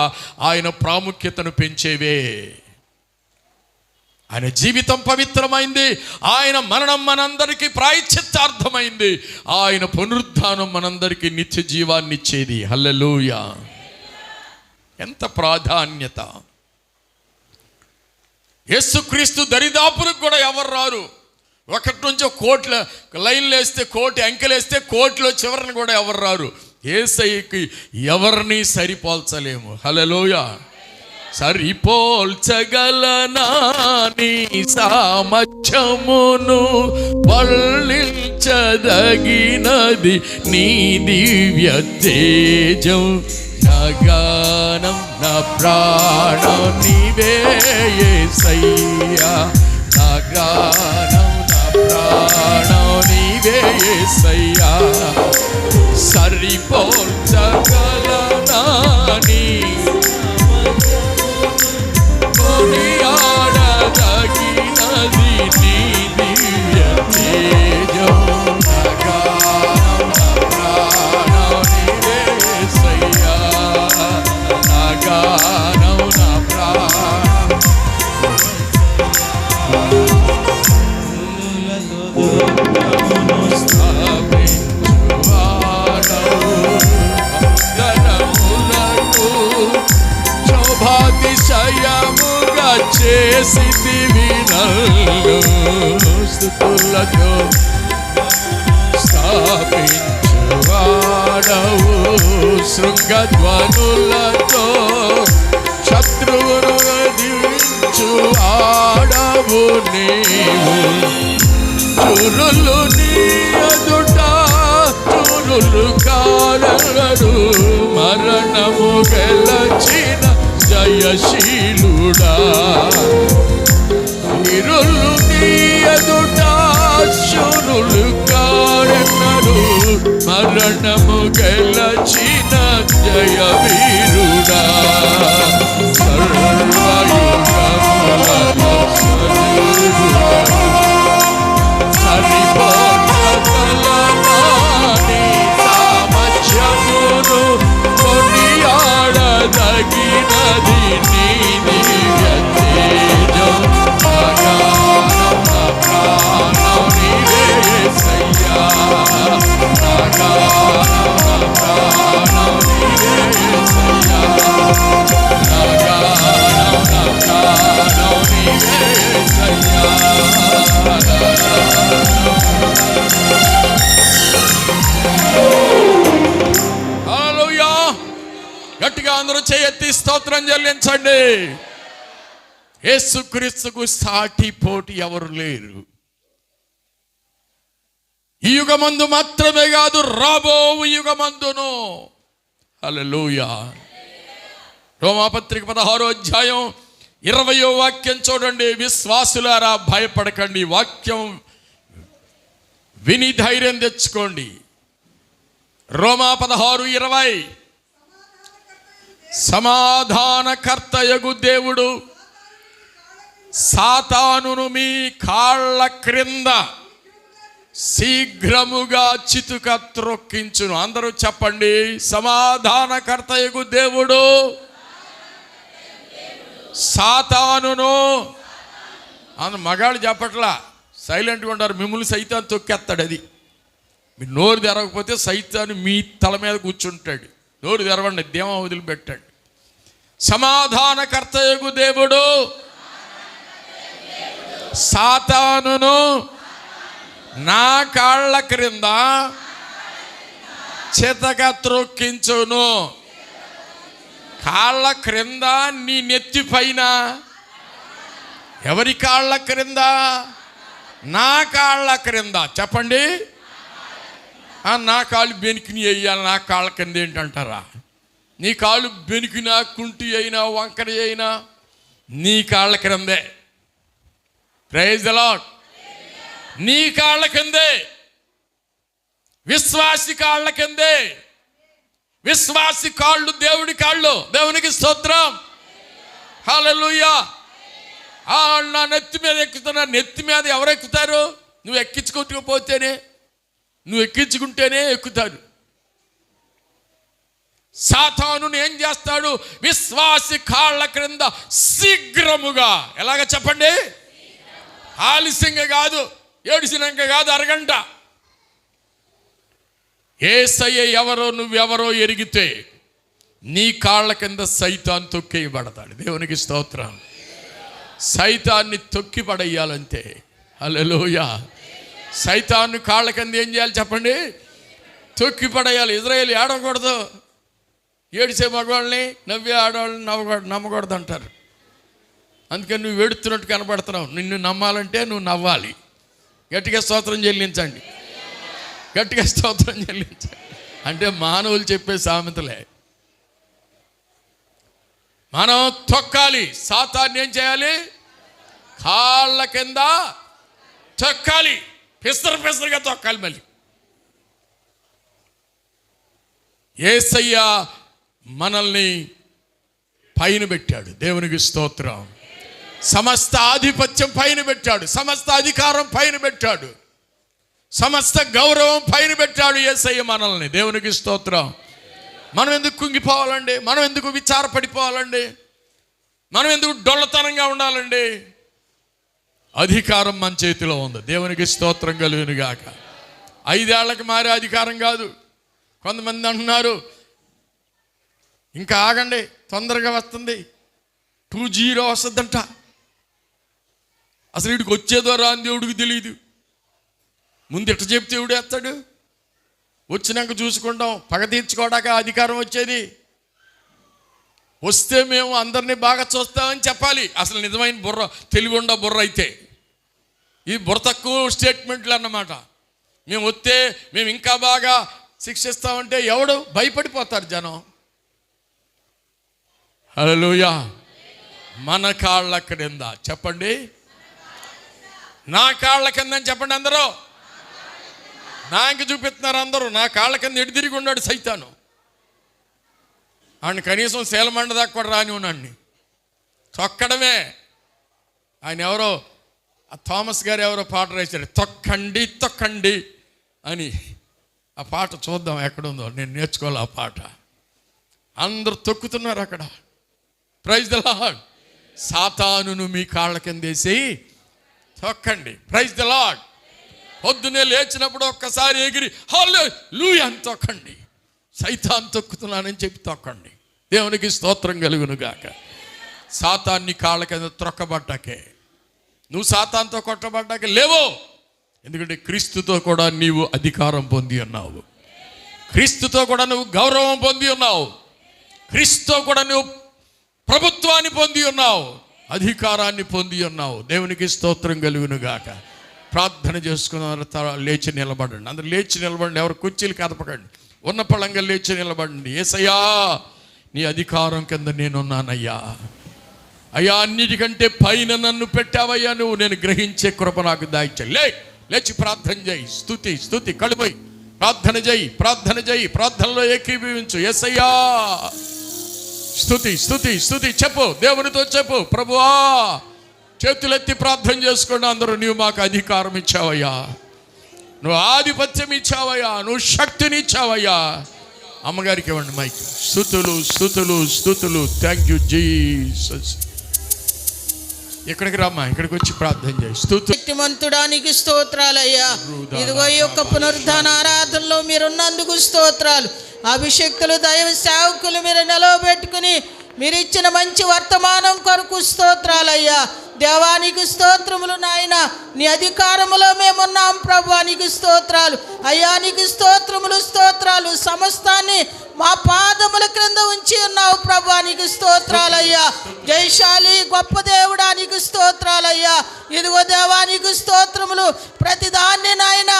ఆయన ప్రాముఖ్యతను పెంచేవే. ఆయన జీవితం పవిత్రమైంది. ఆయన మరణం మనందరికీ ప్రాయశ్చిత్తార్థమైంది. ఆయన పునరుద్ధానం మనందరికీ నిత్య జీవాన్ని ఇచ్చేది. హల్లెలూయా. ఎంత ప్రాధాన్యత! యేసుక్రీస్తు దరిదాపులకు కూడా ఎవరు రారు. ఒకటి నుంచి కోట్ల లైన్లు వేస్తే, కోటి అంకెలేస్తే కోట్లో చివరిని కూడా ఎవరు రారు. యేసయ్యకి ఎవరిని సరిపోల్చలేము. హల్లెలూయా. సరిపోల్చగలనా నీ సామర్థ్యమును, వర్ణించదగినది నీ దివ్య తేజం. నా గానం, నా ప్రాణం నీవే యేసయ్యా. నా గానం, నా ప్రాణం నీవే యేసయ్యా. సరిపోల్చగలనా నీ కొనియాడదగినది నీ దివ్య తేజం. నా గానం, నా ప్రాణం నీవే యేసయ్యా. నా గానం, నా ప్రాణం శోభాతిశయముగా చేసితివి నన్ను, స్తుతులతో స్థాపించువాడవు. శృంగధ్వనులతో శత్రువును దించు ఆడవు నీవు. చురులు నీ ఎదుట చురులు కారరు, మరణము గెలచిన జయశీలుడా. ఇరులు నీ ఎదుట శురులు కారరు, మరణము గెలచిన జయ వీరుడా. సరిపోగలనా నీ చేయెత్తి స్తోత్రం చెల్లించండి. యేసుక్రీస్తుకు సాటి పోటీ ఎవరు లేరు. ఈ యుగమందు మాత్రమే కాదు, రాబో యుగమందును. హల్లెలూయా. రోమాపత్రిక 16వ అధ్యాయం 20వ వాక్యం చూడండి. విశ్వాసులారా భయపడకండి, వాక్యం విని ధైర్యం తెచ్చుకోండి. రోమా 16:20 సమాధానకర్తయగు దేవుడు సాతానును మీ కాళ్ళ క్రింద శీఘ్రముగా చితుక త్రొక్కించును. అందరూ చెప్పండి, సమాధానకర్తయగు దేవుడు సాతానును. మగాళ్ళు చెప్పట్లా, సైలెంట్గా ఉంటారు. మిమ్మల్ని సైతాను తొక్కేస్తాడు. అది మీరు నోరు తెరవకపోతే సైతాను మీ తల మీద కూర్చుంటాడు. నోరు తెరవండి, దేవం వదిలిపెట్టండి. సమాధానకర్తయగు దేవుడు సాతానును నా కాళ్ళ క్రింద చితక త్రొక్కించును. కాళ్ళ క్రింద, నీ నెత్తి పైన. ఎవరి కాళ్ళ క్రింద? నా కాళ్ళ క్రింద. చెప్పండి. నా కాళ్ళు బెనికిని వేయాలి, నా కాళ్ళ కింద ఏంటంటారా? నీ కాళ్ళు బెనికినా, కుంటి అయినా, వంకర అయినా నీ కాళ్ళ క్రిందే. Praise the lord. నీ కాళ్ళ కిందే, విశ్వాసి కాళ్ళ కిందే. విశ్వాసి కాళ్ళు దేవుడి కాళ్ళు. దేవునికి స్తోత్రం. హల్లెలూయా. నా నెత్తి మీద ఎక్కుతున్నా. నెత్తి మీద ఎవరు ఎక్కుతారు? నువ్వు ఎక్కించుకోకపోతేనే, నువ్వు ఎక్కించుకుంటేనే ఎక్కుతారు. సాతాను ఏం చేస్తాడు? విశ్వాసి కాళ్ళ క్రింద శీఘ్రముగా. ఎలాగ చెప్పండి? ఆలస్యంగా కాదు, ఏడిసినాక కాదు, అరగంట. యేసయ్య ఎవరో నువ్వెవరో ఎరిగితే నీ కాళ్ళ కింద సైతాన్ తొక్కేయబడతాడు. దేవునికి స్తోత్రం. సైతాన్ని తొక్కి పడేయాలంతే. హల్లెలూయా. సైతాన్ని కాళ్ళ కింద ఏం చేయాలి చెప్పండి? తొక్కి పడేయాలి. ఇజ్రాయేల్ ఏడవకూడదు. ఏడిసే మగవాళ్ళని, నవ్వే ఆడవాళ్ళని నమ్మకూడదు అంటారు. అందుకని నువ్వు ఏడుతున్నట్టు కనబడుతున్నావు. నిన్ను నమ్మాలంటే నువ్వు నవ్వాలి. గట్టిగా స్తోత్రం చెల్లించండి. గట్టిగా స్తోత్రం చెల్లించండి. అంటే మానవులు చెప్పే సామెతలే. మనం తొక్కాలి. సాతాన్ని ఏం చేయాలి? కాళ్ళ కింద తొక్కాలి. పిసరుగా తొక్కాలి. మళ్ళీ యేసయ్య మనల్ని పైన పెట్టాడు. దేవునికి స్తోత్రం. సమస్త ఆధిపత్యం పైన పెట్టాడు. సమస్త అధికారం పైన పెట్టాడు. సమస్త గౌరవం పైన పెట్టాడు యేసయ్య మనల్ని. దేవునికి స్తోత్రం. మనం ఎందుకు కుంగిపోవాలండి? మనం ఎందుకు విచారపడిపోవాలండి? మనం ఎందుకు డొల్లతనంగా ఉండాలండి? అధికారం మన చేతిలో ఉంది. దేవునికి స్తోత్రం కలుగును గాక. 5 ఏళ్లకు మారే అధికారం కాదు. కొంతమంది అంటున్నారు, ఇంకా ఆగండి, తొందరగా వస్తుంది, 20 వస్తుందంట. అసలు వీడికి వచ్చేదో రాని దేవుడికి తెలియదు. ముందు ఎట్ట చెప్తే దేవుడు వేస్తాడు. వచ్చినాక చూసుకుంటాం. పగ తీర్చుకోవడాక అధికారం వచ్చేది. వస్తే మేము అందరినీ బాగా చూస్తామని చెప్పాలి. అసలు నిజమైన బుర్ర, తెలివి ఉండ బుర్ర అయితే. ఈ బుర్ర తక్కువ స్టేట్మెంట్లు అన్నమాట. మేము వస్తే మేము ఇంకా బాగా శిక్షిస్తామంటే ఎవడు భయపడిపోతారు జనం. హల్లెలూయా. మన కాళ్ళ క్రింద. చెప్పండి, నా కాళ్ళ కింద అని చెప్పండి అందరూ. నాకు చూపిస్తున్నారు అందరూ. నా కాళ్ళ కింద ఎటు తిరిగి ఉన్నాడు సైతాను. ఆయన కనీసం శీలమండ దాకా కూడా రాని ఉన్నాడిని తొక్కడమే. ఆయన ఎవరో, థామస్ గారు ఎవరో పాట రాశారు, తొక్కండి తొక్కండి అని. ఆ పాట చూద్దాం ఎక్కడుందో. నేను నేర్చుకోవాలి ఆ పాట. అందరూ తొక్కుతున్నారు అక్కడ. Praise the lord. సాతానును మీ కాళ్ళ కిందేసి తొక్కండి. Praise the lord. పొద్దునే లేచినప్పుడు ఒక్కసారి ఎగిరి హల్లెలూయా అని తొక్కండి. సైతాన్ తొక్కుతున్నానని చెప్పి తొక్కండి. దేవునికి స్తోత్రం కలుగును గాక. సాతాన్ని కాళ్ళ కింద త్రొక్కబడ్డాకే, నువ్వు సాతాన్తో కొట్టబడ్డాకే లేవో. ఎందుకంటే క్రీస్తుతో కూడా నీవు అధికారం పొంది ఉన్నావు. క్రీస్తుతో కూడా నువ్వు గౌరవం పొంది ఉన్నావు. క్రీస్తుతో కూడా నువ్వు ప్రభుత్వాన్ని పొంది ఉన్నావు, అధికారాన్ని పొంది ఉన్నావు. దేవునికి స్తోత్రం కలుగును గాక. ప్రార్థన చేసుకున్న లేచి నిలబడండి. అందరూ లేచి నిలబడండి. ఎవరు కుర్చీలు కదపకండి. ఉన్న పళంగా లేచి నిలబడండి. యేసయ్యా, నీ అధికారం కింద నేనున్నానయ్యా. అయ్యా, అన్నిటికంటే పైన నన్ను పెట్టావయ్యా నువ్వు. నేను గ్రహించే కృప నాకు దాయిచ్చే. లేచి ప్రార్థన చేయి. స్తుతి కడుపోయి ప్రార్థన చేయి. ప్రార్థనలో ఏకీభవించు. యేసయ్యా, స్తుతి చెప్పు. దేవునితో చెప్పు. ప్రభువా, చేతులెత్తి ప్రార్థన చేసుకోండి అందరూ. నువ్వు మాకు అధికారం ఇచ్చావయ్యా, నువ్వు ఆధిపత్యం ఇచ్చావయ్యా, నువ్వు శక్తిని ఇచ్చావయ్యా. అమ్మగారికి ఇవ్వండి మైక్. స్తుతులు. Thank you Jesus. ఇక్కడికి రామ్మా, ఇక్కడికి వచ్చి ప్రార్థన చేయి. శక్తిమంతుడానికి స్తోత్రాలయ్యా. ఇదిగో ఈ యొక్క పునరుద్ధాన ఆరాధనలో మీరున్నందుకు స్తోత్రాలు. అభిషేక్తులు, దైవ సేవకులు మీరు నిలవబెట్టుకుని మీరు ఇచ్చిన మంచి వర్తమానం కొరకు స్తోత్రాలయ్యా. దేవానికి స్తోత్రములు నాయన. నీ అధికారములో మేమున్నాం ప్రభువా, నీకు స్తోత్రాలు అయ్యా. నీకు స్తోత్రాలు. సమస్తాన్ని మా పాదముల క్రింద ఉంచి ఉన్నావు ప్రభువా, నీకు స్తోత్రాలయ్యా. జయశాలి గొప్ప దేవుడా, నీకు స్తోత్రాలయ్యా. ఇదిగో దేవానికి స్తోత్రములు. ప్రతిదాన్ని నాయన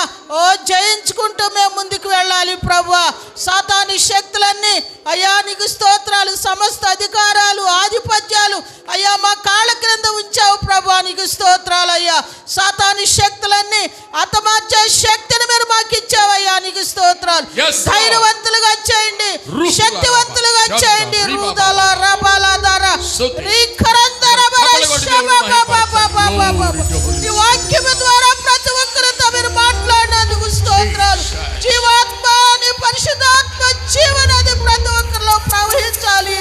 జయించుకుంటూ మేము ముందుకు వెళ్ళాలి ప్రభువా. సాతాను శక్తులన్నీ అయ్యా నీకు స్తోత్రాలు. సమస్త అధికారాలు, ఆధిపత్యాలు అయ్యా మా కాళ్ళ క్రింద ఉంచావు ప్రభువా, నీకు స్తోత్రాలయ్యా. సాతాను శక్తులన్నీ హతమార్చే శక్తిని మీరు మాకు ఇచ్చావయ్యా, నీకు స్తోత్రాలు. ధైర్యవంతులుగా చేయండి, శక్తివంతులుగా చేయండి. రూదాల రబాల ధర ఈ వాక్యం ద్వారా ప్రతి ఒక్కరితో మీరు మాట్లాడినందుకు స్తోత్రాలు. జీవాత్మ, నీ పరిశుద్ధాత్మ జీవనది ప్రతి ఒక్కరిలో ప్రవహించాలి.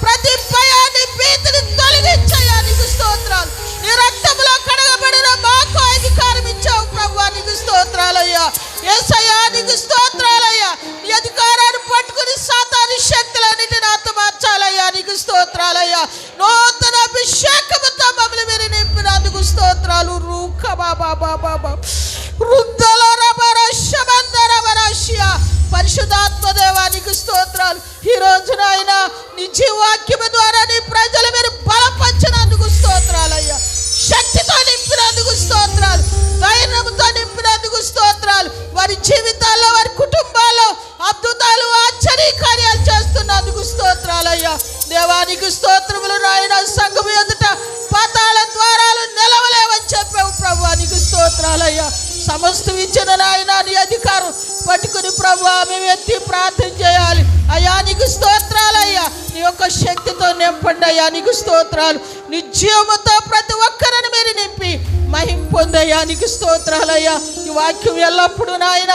ప్రతి భయాన్ని, భీతిని తొలగించయ్యా, నీకు స్తోత్రాలు. నీ రక్తంలో కడగబడిన మాకు అధికారం ఇచ్చావు ప్రభువా, నీకు స్తోత్రాలయ్యా. యేసయ్యా, నీకు స్తోత్రాలయ్యా. నీ అధికారాన్ని పట్టుకుని సాతాను శక్తులన్నిటిని హతమార్చాలయ్యా, నీకు స్తోత్రాలయ్యా. నూతన అభిషేకముతో మమ్మల్ని మీరు నింపినందుకు స్తోత్రాలు. పరిశుద్ధాత్మ దేవానికి స్తోత్రాలు. ఈ రోజున ఆయన నీ జీవాక్యము ద్వారా నీ ప్రజలు మీరు బలపరిచినందుకు స్తోత్రాలయ్యా. శక్తితో నింపినందుకు స్తోత్రాలు, ధైర్యంతో నింపినందుకు స్తోత్రాలు. వారి జీవితాల్లో, వారి కుటుంబాల్లో అద్భుతాలు, ఆశ్చర్య కార్యాలు చేస్తున్నందుకు స్తోత్రాలయ్యా. దేవానికి స్తోత్రములు నాయన. సంఘం ఎదుట పాతాళ ద్వారాలు నిలవలేవని చెప్పావు ప్రభువా, నీకు స్తోత్రాలయ్యా. సమస్తం ఇచ్చిన నాయన నీ అధికారం పట్టుకుని ప్రభువా మేము ఎత్తి ప్రార్థన చేయాలి అయ్యా, నీకు స్తోత్రాలయ్యా. నీ యొక్క శక్తితో నింపండి అయ్యా, నీకు స్తోత్రాలు. నీ జీవముతో ప్రతి ఒక్కరిని మీరు నింపి మహిమ పొందయ్యా, నీకు స్తోత్రాలయ్యా. ఈ వాక్యం ఎల్లప్పుడూ నాయన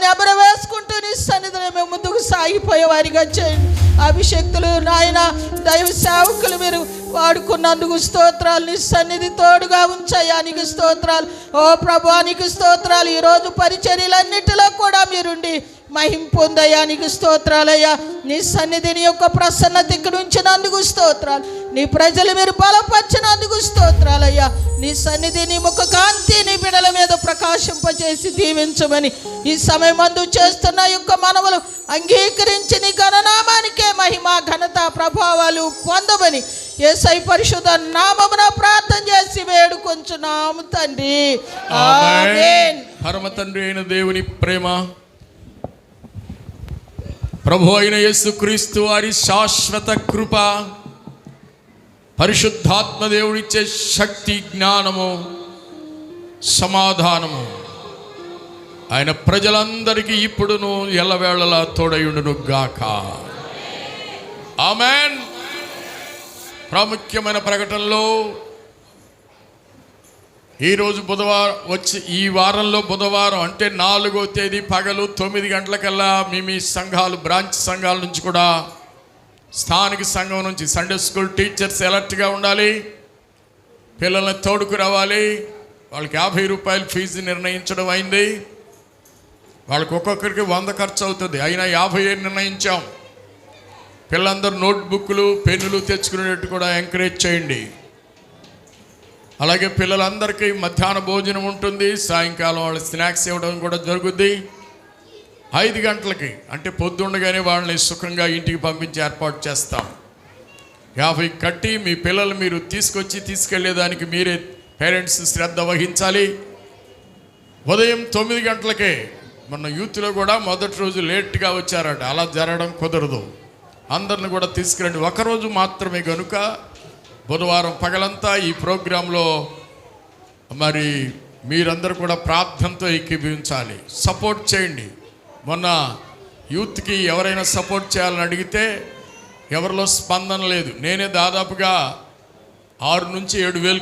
నెమర వేసుకుంటూ నీ సన్నిధిలో మేము ముందుకు సాగిపోయే వారిగా చేయండి. అభిషేక్తులు నాయన, దైవ సేవకులు మీరు వాడుకున్నందుకు స్తోత్రాలు. నీ సన్నిధి తోడుగా ఉంచయ్యా, నీకు స్తోత్రాలు. ఓ ప్రభువా, నీకు స్తోత్రాలు. ఈరోజు పరిచర్యలన్నిటిలో కూడా మీరుండి మహిమ పొందయ్యా, నీకు స్తోత్రాలయ్యా. నీ సన్నిధిని యొక్క ప్రసన్నత ఇక్కడ ఉంచినందుకు స్తోత్రాలు. నీ ప్రజలు మీరు బలపరిచినందుకు స్తోత్రాలయ్యా. నీ సన్నిధి, నీ ముఖ కాంతి నీ బిడల మీద ప్రకాశింపజేసి దీవించమని ఈ సమయమందు చేస్తున్న యొక్క మనవులు అంగీకరించి నీ ఘననామానికే మహిమ, ఘనత, ప్రభావాలు పొందమని యేసయ్య పరిశుద్ధ నామమున ప్రార్థన చేసి వేడుకొంచున్నాము తండ్రి, ఆమేన్. పరమ తండ్రి అయిన దేవుని ప్రేమ, ప్రభు అయిన యేసుక్రీస్తు వారి శాశ్వత కృప, పరిశుద్ధాత్మ దేవుడిచ్చే శక్తి, జ్ఞానము, సమాధానము ఆయన ప్రజలందరికీ ఇప్పుడును ఎల్లవేళలా తోడయుండును గాక. ఆమేన్. ప్రాముఖ్యమైన ప్రకటనలో ఈరోజు బుధవారం వచ్చి, ఈ వారంలో బుధవారం అంటే 4వ తేదీ పగలు 9 గంటలకల్లా మీ సంఘాలు, బ్రాంచ్ సంఘాల నుంచి కూడా, స్థానిక సంఘం నుంచి సండే స్కూల్ టీచర్స్ అలర్ట్గా ఉండాలి. పిల్లల్ని తోడుకు రావాలి. వాళ్ళకి 50 రూపాయలు ఫీజు నిర్ణయించడం అయింది. వాళ్ళకి ఒక్కొక్కరికి 100 ఖర్చు అవుతుంది, అయినా 50 నిర్ణయించాం. పిల్లలందరూ నోట్బుక్లు, పెన్నులు తెచ్చుకునేటట్టు కూడా ఎంకరేజ్ చేయండి. అలాగే పిల్లలందరికీ మధ్యాహ్న భోజనం ఉంటుంది, సాయంకాలం వాళ్ళ స్నాక్స్ ఇవ్వడం కూడా జరుగుద్ది. 5 గంటలకి అంటే పొద్దుండగానే వాళ్ళని సుఖంగా ఇంటికి పంపించి ఏర్పాటు చేస్తాం. 50 కట్టి మీ పిల్లలు మీరు తీసుకెళ్లేదానికి మీరే పేరెంట్స్ శ్రద్ధ వహించాలి. ఉదయం 9 గంటలకే మన యూత్లో కూడా మొదటి రోజు లేట్గా వచ్చారట. అలా జరగడం కుదరదు. అందరిని కూడా తీసుకురండి. ఒకరోజు మాత్రమే కనుక బుధవారం పగలంతా ఈ ప్రోగ్రాంలో మరి మీరందరూ కూడా ప్రార్థనతో ఏకీభవించాలి. సపోర్ట్ చేయండి. మొన్న యూత్కి ఎవరైనా సపోర్ట్ చేయాలని అడిగితే ఎవరిలో స్పందన లేదు. నేనే దాదాపుగా 6 నుంచి 7 వేలు